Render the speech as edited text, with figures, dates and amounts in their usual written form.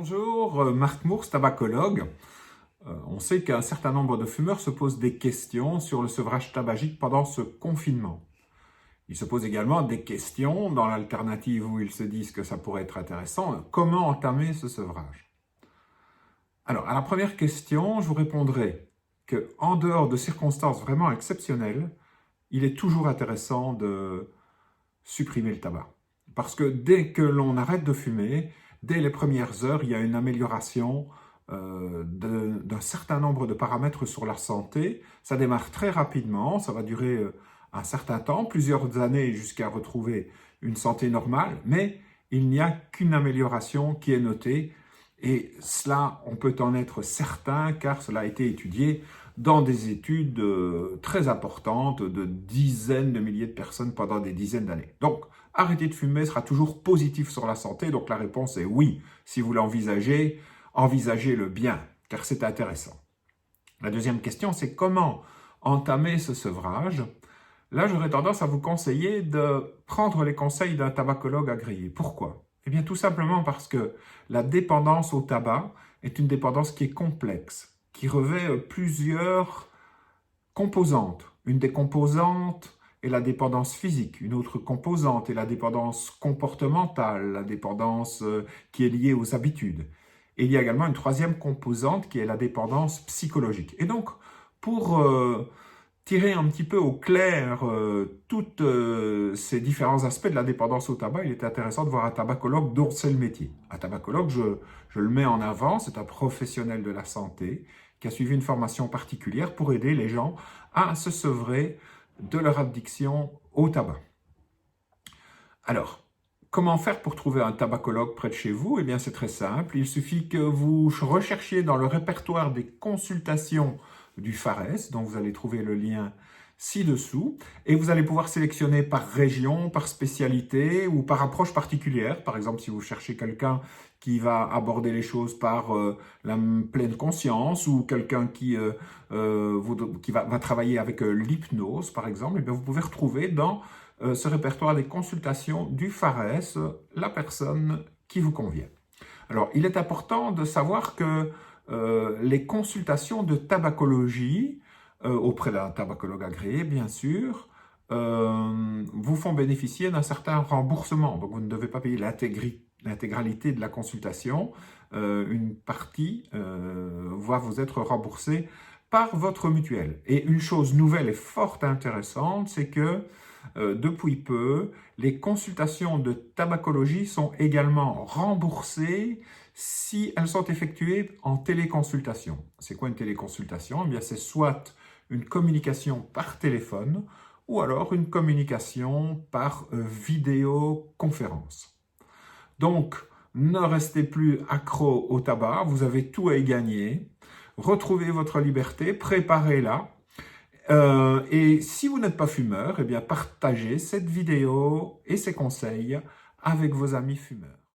Bonjour, Marc Mours, tabacologue. On sait qu'un certain nombre de fumeurs se posent des questions sur le sevrage tabagique pendant ce confinement. Ils se posent également des questions dans l'alternative où ils se disent que ça pourrait être intéressant. Comment entamer ce sevrage? Alors, à la première question, je vous répondrai qu'en dehors de circonstances vraiment exceptionnelles, il est toujours intéressant de supprimer le tabac. Parce que dès que l'on arrête de fumer, dès les premières heures, il y a une amélioration d'un certain nombre de paramètres sur la santé. Ça démarre très rapidement, ça va durer un certain temps, plusieurs années jusqu'à retrouver une santé normale, mais il n'y a qu'une amélioration qui est notée. Et cela, on peut en être certain car cela a été étudié dans des études très importantes de dizaines de milliers de personnes pendant des dizaines d'années. Donc, arrêter de fumer sera toujours positif sur la santé. Donc, la réponse est oui. Si vous l'envisagez, envisagez-le bien, car c'est intéressant. La deuxième question, c'est comment entamer ce sevrage? Là, j'aurais tendance à vous conseiller de prendre les conseils d'un tabacologue agréé. Pourquoi? Eh bien, tout simplement parce que la dépendance au tabac est une dépendance qui est complexe, qui revêt plusieurs composantes. Une des composantes est la dépendance physique, une autre composante est la dépendance comportementale, la dépendance qui est liée aux habitudes. Et il y a également une troisième composante qui est la dépendance psychologique. Et donc, pour tirer un petit peu au clair tous ces différents aspects de la dépendance au tabac, il est intéressant de voir un tabacologue dont c'est le métier. Un tabacologue, je le mets en avant, c'est un professionnel de la santé qui a suivi une formation particulière pour aider les gens à se sevrer de leur addiction au tabac. Alors, comment faire pour trouver un tabacologue près de chez vous? Eh bien, c'est très simple. Il suffit que vous recherchiez dans le répertoire des consultations du FARES, dont vous allez trouver le lien ci-dessous, et vous allez pouvoir sélectionner par région, par spécialité ou par approche particulière. Par exemple, si vous cherchez quelqu'un qui va aborder les choses par la pleine conscience ou quelqu'un qui va travailler avec l'hypnose, par exemple, eh bien, vous pouvez retrouver dans ce répertoire des consultations du FARES la personne qui vous convient. Alors, il est important de savoir que les consultations de tabacologie auprès d'un tabacologue agréé, bien sûr, vous font bénéficier d'un certain remboursement. Donc, vous ne devez pas payer l'intégralité de la consultation. Une partie va vous être remboursée par votre mutuelle. Et une chose nouvelle et fort intéressante, c'est que depuis peu, les consultations de tabacologie sont également remboursées si elles sont effectuées en téléconsultation. C'est quoi une téléconsultation? Eh bien, c'est soit une communication par téléphone ou alors une communication par vidéoconférence. Donc, ne restez plus accro au tabac, vous avez tout à y gagner. Retrouvez votre liberté, préparez-la. Et si vous n'êtes pas fumeur, eh bien partagez cette vidéo et ces conseils avec vos amis fumeurs.